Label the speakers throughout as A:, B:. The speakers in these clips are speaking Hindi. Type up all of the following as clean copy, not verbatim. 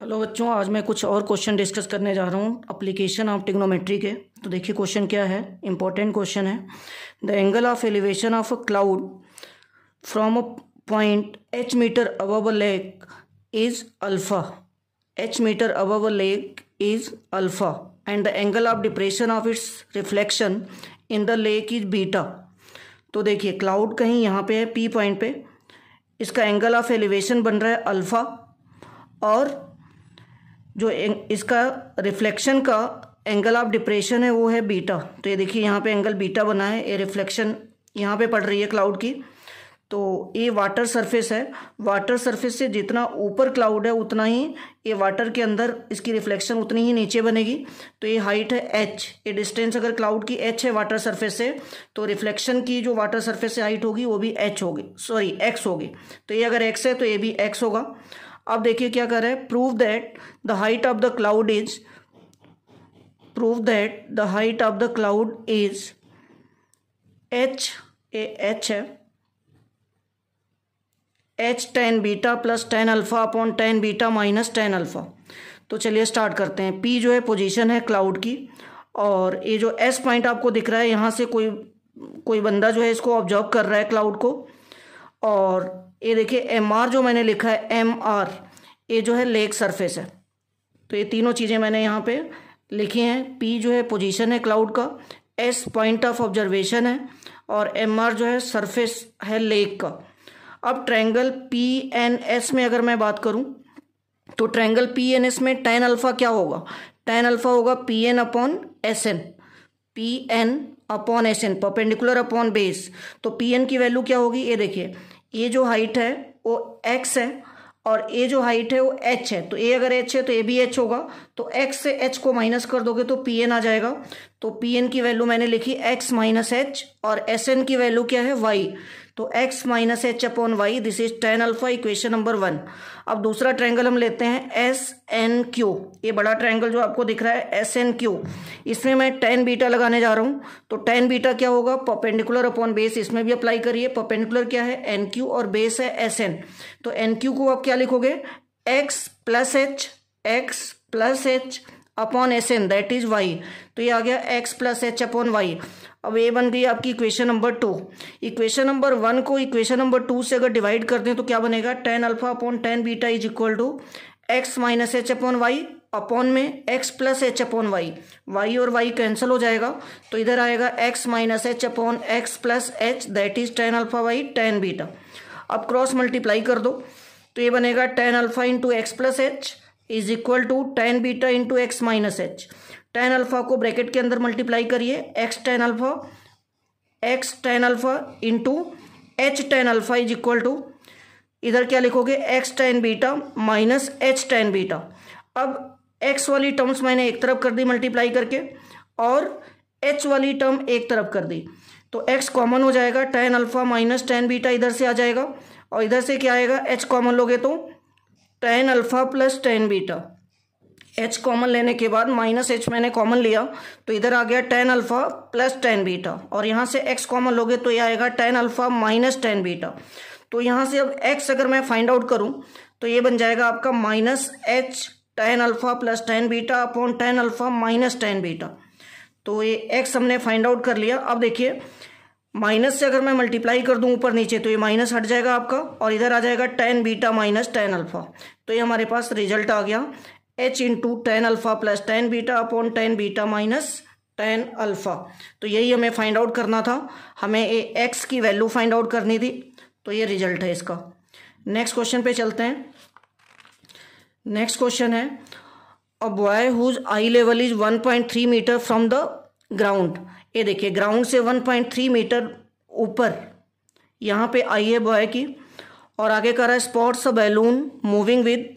A: हेलो बच्चों, आज मैं कुछ और क्वेश्चन डिस्कस करने जा रहा हूँ एप्लीकेशन ऑफ ट्रिग्नोमेट्री के। तो देखिए क्वेश्चन क्या है, इंपॉर्टेंट क्वेश्चन है। The angle of elevation of a cloud from a point h metre above a lake is alpha. h metre above a lake is alpha and the angle of depression of its reflection in the lake is beta. तो देखिए क्लाउड कहीं यहाँ पे है, P पॉइंट पे, इसका एंगल ऑफ एलिवेशन बन रहा है अल्फा और जो इसका रिफ्लेक्शन का एंगल ऑफ डिप्रेशन है वो है बीटा। तो ये देखिए यहाँ पे एंगल बीटा बना है, ये रिफ्लेक्शन यहाँ पे पड़ रही है क्लाउड की। तो ये वाटर सरफेस है, वाटर सरफेस से जितना ऊपर क्लाउड है उतना ही ये वाटर के अंदर इसकी रिफ्लेक्शन उतनी ही नीचे बनेगी। तो ये हाइट है h, ये डिस्टेंस अगर क्लाउड की h है वाटर सरफेस से, तो रिफ्लेक्शन की जो वाटर सरफेस से हाइट होगी वो भी h होगी, सॉरी x होगी। तो ये अगर x है तो ये भी x होगा। अब देखिए क्या कर रहा है, prove that the height of the cloud is h, h है h tan beta plus tan alpha upon tan beta minus tan alpha. तो चलिए स्टार्ट करते हैं। P जो है पोजीशन है क्लाउड की, और ये जो S पॉइंट आपको दिख रहा है यहाँ से कोई बंदा जो है इसको ऑब्जर्व कर रहा है क्लाउड को। और ये देखिए MR जो मैंने लिखा है MR, ये जो है लेक सरफेस है। तो ये तीनों चीज़ें मैंने यहाँ पे लिखी हैं। P जो है पोजीशन है क्लाउड का, S पॉइंट ऑफ ऑब्जर्वेशन है और MR जो है सरफेस है लेक का। अब ट्रायंगल PNS में अगर मैं बात करूं तो ट्रायंगल PNS में tan अल्फा क्या होगा, tan अल्फा होगा PN upon SN, PN upon SN, perpendicular upon base. तो PN की वैल्यू क्या होगी, ये देखिए, ये जो हाइट है वो x है और ये जो हाइट है वो h है। तो ये अगर h है तो ये भी h होगा। तो x से h को माइनस कर दोगे तो PN आ जाएगा। तो PN की वैल्यू मैंने लिखी x माइनस एच और SN की वैल्यू क्या है y। तो x minus H upon Y, this is tan alpha, equation number 1। अब दूसरा ट्रायंगल हम लेते हैं SNQ, ये बड़ा ट्रायंगल जो आपको दिख रहा है SNQ, इसमें मैं tan बीटा लगाने जा रहा हूँ। तो tan बीटा क्या होगा, परपेंडिकुलर अपॉन बेस, इसमें भी अप्लाई करिए। परपेंडिकुलर क्या है NQ और बेस है SN। तो NQ को आप क्या लिखोगे, x plus H upon SN, that is y। तो ये आ गया x plus H upon Y. अब ये बन गई आपकी इक्वेशन नंबर 2। इक्वेशन नंबर 1 को इक्वेशन नंबर 2 से अगर डिवाइड कर दें तो क्या बनेगा, tan alpha upon tan beta is equal to x minus H upon Y upon में x plus H upon Y. y और y कैंसिल हो जाएगा तो इधर आएगा x minus H upon x plus H, that is tan alpha by tan beta. अब क्रॉस मल्टीप्लाई कर दो तो ये बनेगा tan alpha into X plus H is equal to tan beta into X minus H. tan alpha को ब्रैकेट के अंदर मल्टीप्लाई करिए, x tan alpha into h tan alpha is equal to, इधर क्या लिखोगे, x tan beta minus h tan beta. अब x वाली टर्म्स मैंने एक तरफ कर दी मल्टीप्लाई करके और h वाली टर्म एक तरफ कर दी। तो x कॉमन हो जाएगा, tan alpha minus tan beta इधर से आ जाएगा और इधर से क्या आएगा, h कॉमन लोगे तो tan alpha plus tan beta. h common लेने के बाद माइनस h मैंने कॉमन लिया तो इधर आ गया tan alpha plus tan beta, और यहाँ से x कॉमन लोगे तो ये आएगा tan alpha minus tan beta. तो यहाँ से अब x अगर मैं फाइंड आउट करूँ तो ये बन जाएगा आपका minus h tan alpha plus tan beta upon tan alpha minus tan beta. तो ये x हमने फाइंड आउट कर लिया। अब देखिए माइनस से अगर मैं मल्टीप्लाई कर दूं ऊपर नीचे तो ये माइनस हट जाएगा आपका और इधर आ जाएगा tan beta minus tan alpha. तो ये हमारे पास रिजल्ट आ गया h into tan alpha plus tan beta upon tan beta minus tan alpha. तो यही हमें फाइंड आउट करना था, हमें ये x की वैल्यू फाइंड आउट करनी थी। तो ये रिजल्ट है इसका। नेक्स्ट क्वेश्चन पे चलते हैं। नेक्स्ट क्वेश्चन है, a boy whose eye level is 1.3 metre from the ground. ये देखिए ग्राउंड से 1.3 मीटर ऊपर यहाँ पे आई है बॉय की, और आगे कर रहा है spots a balloon moving with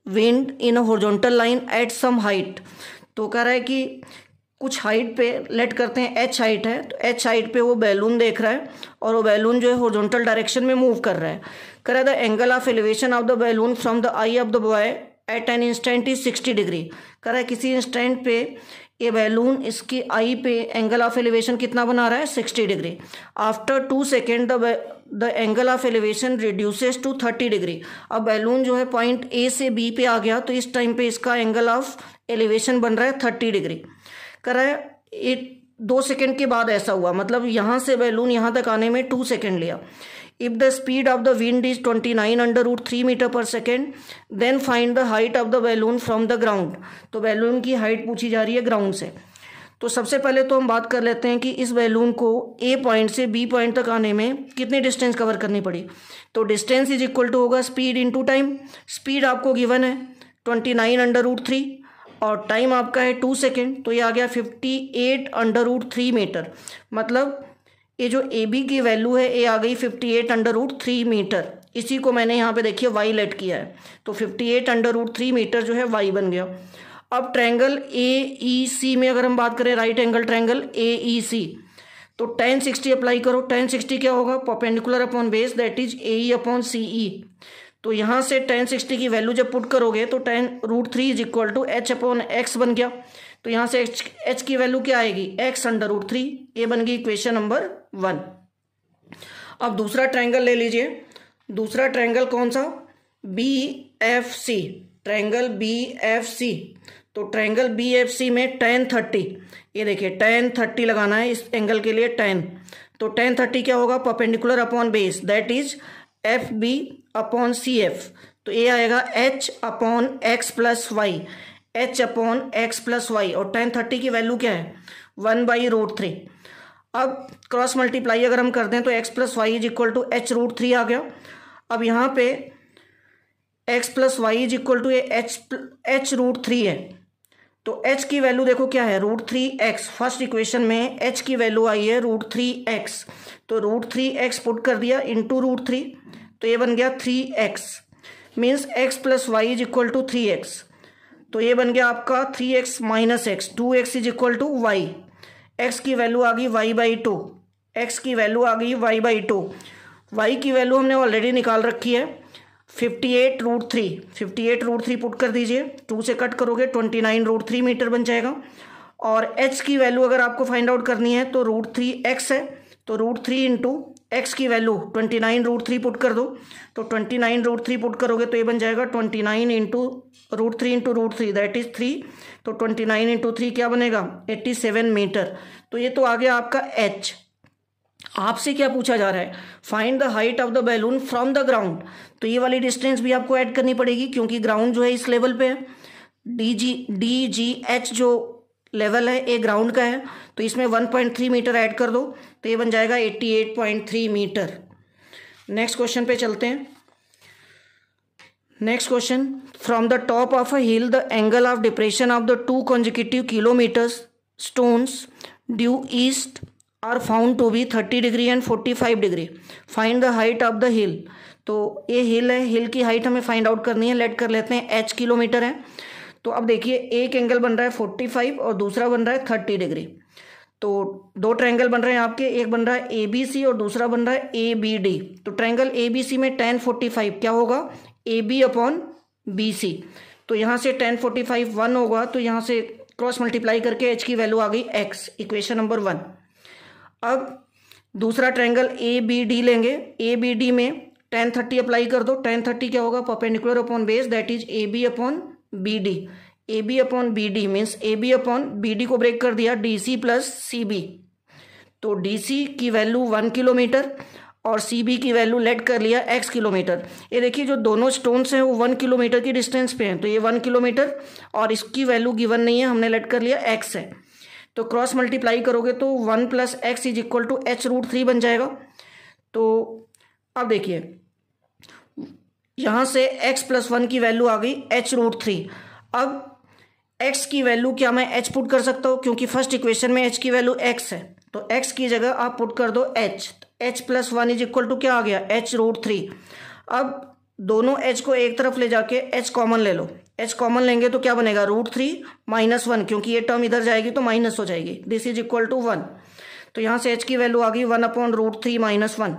A: wind in a horizontal line at some height. तो कह रहा है कि कुछ हाइट पे, लेट करते हैं h हाइट है, तो h हाइट पे वो बैलून देख रहा है और वो बैलून जो है हॉरिजॉन्टल डायरेक्शन में मूव कर रहा है। कह रहा है the angle of elevation of the balloon from the I of the boy eight an instant is 60 degree. कह रहा है किसी इंस्टेंट पे ये बैलून इसकी आई पे एंगल ऑफ एलिवेशन कितना बना रहा है 60 degree. After 2 second the angle of elevation reduces to 30 degree. अब बैलून जो है पॉइंट ए से बी पे आ गया, तो इस टाइम पे इसका एंगल ऑफ एलिवेशन बन रहा है 30 डिग्री कर रहा है। ये 2 सेकेंड के बाद ऐसा हुआ, मतलब यहाँ से बैलून यहाँ तक आने में 2 सेकेंड लिया। If the speed of the wind is 29 under root 3 metre पर second, then find the height of the balloon from the ground। तो बैलून की हाइट पूछी जा रही है ग्राउंड से। तो सबसे पहले तो हम बात कर लेते हैं कि इस बैलून को ए पॉइंट से बी पॉइंट तक आने में कितनी डिस्टेंस कवर करनी पड़ी। तो डिस्टेंस इज इक्वल टू होगा स्पीड इंटू टाइम। स्पीड आपको गिवन है 29 अंडर रूट 3 और टाइम आपका है 2 सेकेंड, तो ये आ गया 58 अंडर रूट 3 मीटर। मतलब ये जो ए बी की वैल्यू है ये आ गई 58 अंडर रूट 3 मीटर। इसी को मैंने यहाँ पे देखिए वाई लेट किया है, तो 58 अंडर रूट 3 मीटर जो है वाई बन गया। अब ट्रायंगल ए ई सी में अगर हम बात करें, right angle triangle A E C, तो tan 60 अप्लाई करो। tan 60 क्या होगा, perpendicular upon base that is A E upon C E. तो यहाँ से tan 60 की वैल्यू जब पुट करोगे तो tan root 3 is equal to h upon x बन गया। तो यहाँ से h की वैल्यू क्या आएगी, x अंडर रूट 3। ये बन गई इक्वेशन नंबर 1। अब दूसरा ट्रायंगल ले लीजिए। दूसरा ट्रायंगल कौन सा, B F C, triangle B F C. तो ट्रायंगल बी एफ सी में tan 30, ये देखिए tan 30 लगाना है इस एंगल के लिए tan। तो tan 30 क्या होगा, perpendicular upon base that is F B upon C F. तो ये आएगा h upon x plus y, h upon x plus y. और tan 30 की वैल्यू क्या है 1/√3। अब क्रॉस मल्टीप्लाई अगर हम कर दें तो x plus y is equal to h√3 आ गया। अब यहाँ पे x plus y is equal to h√3 है, तो h की वैल्यू देखो क्या है √3x। फर्स्ट इक्वेशन में h की वैल्यू आई है √3x, तो √3x पुट कर दिया इंटू √3, तो ये बन गया 3x। Means x plus y is equal to 3x। तो ये बन गया आपका 3x minus x, 2x is equal to y. x की वैल्यू आ गई y/2, x की वैल्यू आ गई y/2। y की वैल्यू हमने ऑलरेडी निकाल रखी है 58√3। 58√3 पुट कर दीजिए, 2 से कट करोगे 29√3 मीटर बन जाएगा। और h की वैल्यू अगर आपको फाइंड आउट करनी है तो √3x है, तो √3 इंटू एक्स की वैल्यू 29√3 पुट कर दो। तो 29√3 पुट करोगे तो ये बन जाएगा 29 इंटू √3 दैट इज 3। तो 29 इंटू 3 क्या बनेगा 87 मीटर। तो ये तो आ गया आपका h। आपसे क्या पूछा जा रहा है, find the height of the balloon from the ground. तो ये वाली डिस्टेंस भी आपको ऐड करनी पड़ेगी क्योंकि ग्राउंड जो है इस लेवल पे है। डी जी एच जो लेवल है ये ग्राउंड का है, तो इसमें 1.3 मीटर ऐड कर दो तो ये बन जाएगा 88.3 मीटर। नेक्स्ट क्वेश्चन पे चलते हैं। Next question, from the top of a hill the angle of depression of the 2 consecutive kilometres stones due east are found to be 30 degree and 45 degree. Find the height of the hill. तो ये हिल है, हिल की हाइट हमें फाइंड आउट करनी है। लेट कर लेते हैं h किलोमीटर है। तो अब देखिए एक एंगल बन रहा है 45 और दूसरा बन रहा है 30 डिग्री। तो 2 ट्रायंगल बन रहे हैं आपके, एक बन रहा है ABC और दूसरा बन रहा है ABD। तो ट्रायंगल ABC में tan 45 क्या होगा AB अपॉन BC। तो यहाँ से tan 45 1 होगा, तो यहाँ से क्रॉस मल्टीप्लाई करके h की वैल्यू आ गई x, इक्वेशन नंबर 1। अब दूसरा ट्रायंगल ABD लेंगे। ABD में tan 30 अप्लाई कर दो। tan 30 क्या होगा perpendicular upon base that is AB upon BD। AB upon BD means AB upon BD को ब्रेक कर दिया DC प्लस CB। तो DC की वैल्यू 1 किलोमीटर और CB की वैल्यू लेट कर लिया x किलोमीटर। ये देखिए जो दोनों स्टोन्स हैं वो 1 किलोमीटर की डिस्टेंस पे हैं, तो ये 1 किलोमीटर और इसकी वैल्यू गिवन नहीं है, हमने लेट कर लिया x है। तो क्रॉस मल्टीप्लाई करोगे तो 1 plus x is equal to h√3 बन जाएगा। तो अब देखिए यहाँ से x प्लस 1 की वैल्यू आ गई h√3। अब x की वैल्यू क्या मैं h पुट कर सकता हूँ क्योंकि फर्स्ट इक्वेशन में h की वैल्यू x है, तो x की जगह आप पुट कर दो h plus 1 is equal to क्या आ गया h√3। अब दोनों h को एक तरफ ले जाके h कॉमन ले लो। h कॉमन लेंगे तो क्या बनेगा √3 माइनस 1, क्योंकि ये टर्म इधर जाएगी तो माइनस हो जाएगी, दिस इज इक्वल टू 1। तो यहाँ से h की वैल्यू आ गई 1 अपॉन √3 माइनस 1,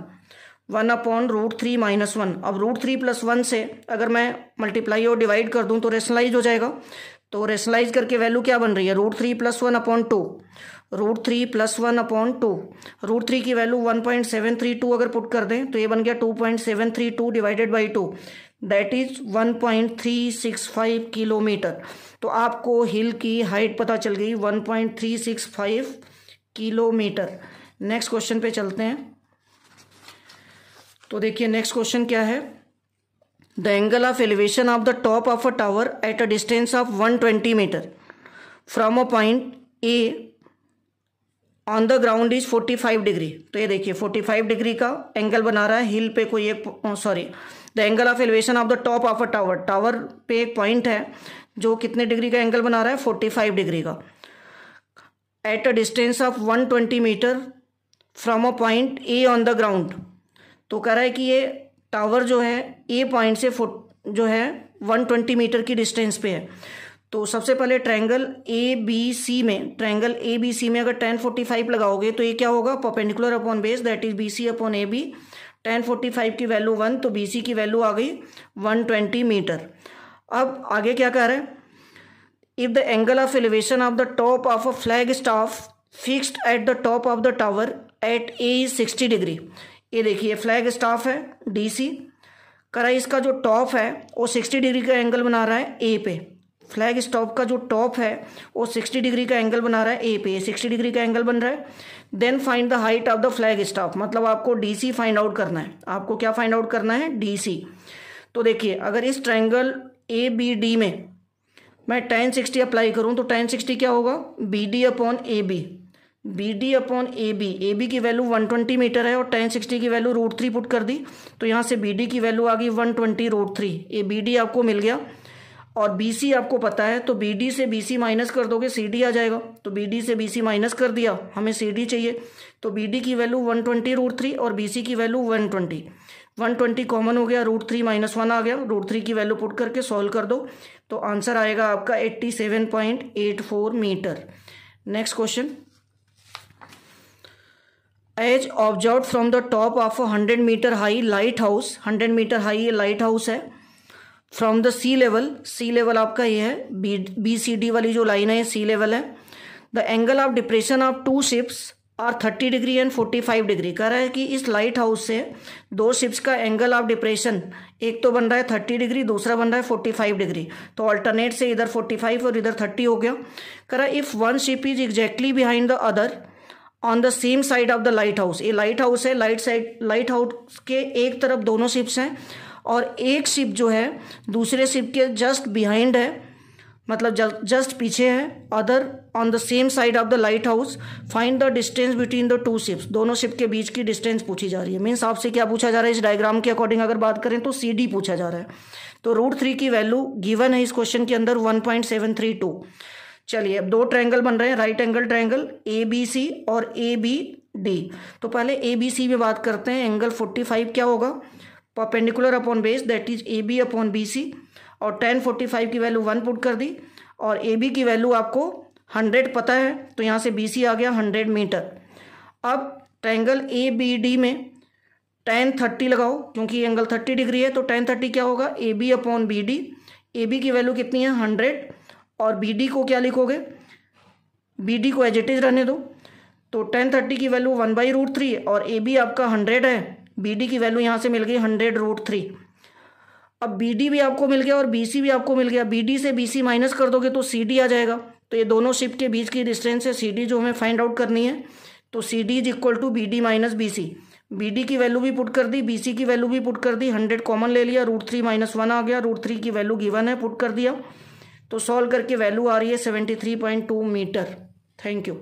A: 1 अपॉन √3 माइनस 1। अब √3 प्लस 1 से अगर मैं मल्टीप्लाई और डिवाइड कर दूं तो रेशनलाइज हो जाएगा। तो रेशनलाइज करके वैल्यू क्या बन रही है, √3 + 1/2, √3 + 1/2, √3 की वैल्यू 1.732 अगर पुट कर दें तो ये बन गया 2.732 divided by 2, that is 1.365 kilometre. तो आपको हिल की हाइट पता चल गई 1.365 किलोमीटर। नेक्स्ट क्वेश्चन पे चलते हैं। तो देखिए नेक्स्ट क्वेश्चन क्या है, the angle of elevation of the top of a tower at a distance of 120 metre from a point A on the ground is 45 degree. तो ये देखिए 45 डिग्री का एंगल बना रहा है हिल पे कोई एक, sorry, the angle of elevation of the top of a tower, tower पे एक पॉइंट है जो कितने डिग्री का एंगल बना रहा है, 45 डिग्री का, at a distance of 120 metre from a point A on the ground. तो कह रहा है कि ये टावर जो है ए पॉइंट से जो है 120 मीटर की डिस्टेंस पे है। तो सबसे पहले ट्रायंगल ए बी सी में, ट्रायंगल ए बी सी में अगर tan 45 लगाओगे तो ये क्या होगा, perpendicular upon base, that is BC upon AB। tan 45 की वैल्यू 1 तो BC की वैल्यू आ गई 120 मीटर। अब आगे क्या कह रहा है, if the angle of elevation of the top of a flag staff fixed at the top of the tower at A is 60 degree. ये देखिए फ्लैग स्टाफ है DC, करा इसका जो टॉप है वो 60 डिग्री का एंगल बना रहा है ए पे, फ्लैग स्टॉप का जो टॉप है वो 60 डिग्री का एंगल बना रहा है ए पे, 60 डिग्री का एंगल बन रहा है। Then find the height of the flag stop, मतलब आपको DC फाइंड आउट करना है, आपको क्या फाइंड आउट करना है, DC। तो देखिए अगर इस ट्रायंगल ABD में मैं tan 60 अप्लाई करूं तो tan 60 क्या होगा, BD upon AB, BD upon AB की वैल्यू 120 मीटर है और tan 60 की वैल्यू √3 पुट कर दी तो यहाँ से BD की वैल्यू आ गई 120 √3, ये BD आपको मिल गया। और BC आपको पता है तो BD से BC माइनस कर दोगे CD आ जाएगा, तो BD से BC माइनस कर दिया, हमें CD चाहिए, तो BD की वैल्यू 120 √3 और BC की वैल्यू 120 कॉमन हो गया, √3 - 1 आ गया, √3 की वैल्यू पुट करके सॉल्व कर दो तो आंसर आएगा आपका 87.84 metre. Next question, as observe from the top of 100 metre high light house, 100 metre high ये लाइट हाउस है, फ्रॉम द सी लेवल आपका ये है, BCD वाली जो लाइन है ये सी लेवल है। The angle of depression of 2 ships are 30 degree and 45 degree. कह रहा है कि इस लाइट हाउस से 2 शिप्स का एंगल ऑफ डिप्रेशन, एक तो बन रहा है 30 डिग्री, दूसरा बन रहा है 45 डिग्री, तो अल्टरनेट से इधर 45 और इधर 30 हो गया। कह रहा है if one ship is exactly behind the other on the same side of the light house, ये लाइट हाउस है, लाइट हाउस के एक तरफ दोनों शिप्स हैं और एक शिप जो है दूसरे शिप के जस्ट बिहाइंड है, मतलब जस्ट पीछे है, other on the same side of the light house, find the distance between the 2 ships, दोनों शिप के बीच की डिस्टेंस पूछी जा रही है। मीन्स आपसे क्या पूछा जा रहा है, इस डायग्राम के अकॉर्डिंग अगर बात करें तो CD पूछा जा रहा है। तो √3 की वैल्यू गिवन है इस क्वेश्चन के अंदर 1.732। चलिए अब 2 ट्रायंगल बन रहे हैं, राइट एंगल ट्रायंगल ABC और ABD। तो पहले ABC में बात करते हैं, एंगल 45 क्या होगा, perpendicular upon base, that is AB upon BC, और tan 45 की वैल्यू 1 पुट कर दी और AB की वैल्यू आपको 100 पता है तो यहाँ से BC आ गया 100 मीटर। अब ट्रायंगल ABD में tan 30 लगाओ क्योंकि एंगल 30 डिग्री है, तो tan 30 क्या होगा, AB अपॉन BD, AB की वैल्यू कितनी है 100 और BD को क्या लिखोगे, BD को एज इट इज रहने दो, तो tan 30 की वैल्यू 1/√3 और AB आपका 100 है, BD की वैल्यू यहाँ से मिल गई 100 √3। अब BD भी आपको मिल गया और BC भी आपको मिल गया, BD से BC माइनस कर दोगे तो CD आ जाएगा, तो ये दोनों शिप के बीच की डिस्टेंस है CD जो हमें फाइंड आउट करनी है, तो CD is equal to BD minus BC। BD की वैल्यू भी पुट कर दी, BC की वैल्यू भी पुट कर दी, 100 कॉमन ले लिया, √3 - 1 आ गया, √3 की वैल्यू गिवन है, पुट कर दिया, तो सॉल्व करके वैल्यू आ रही है 73.2 मीटर। Thank you.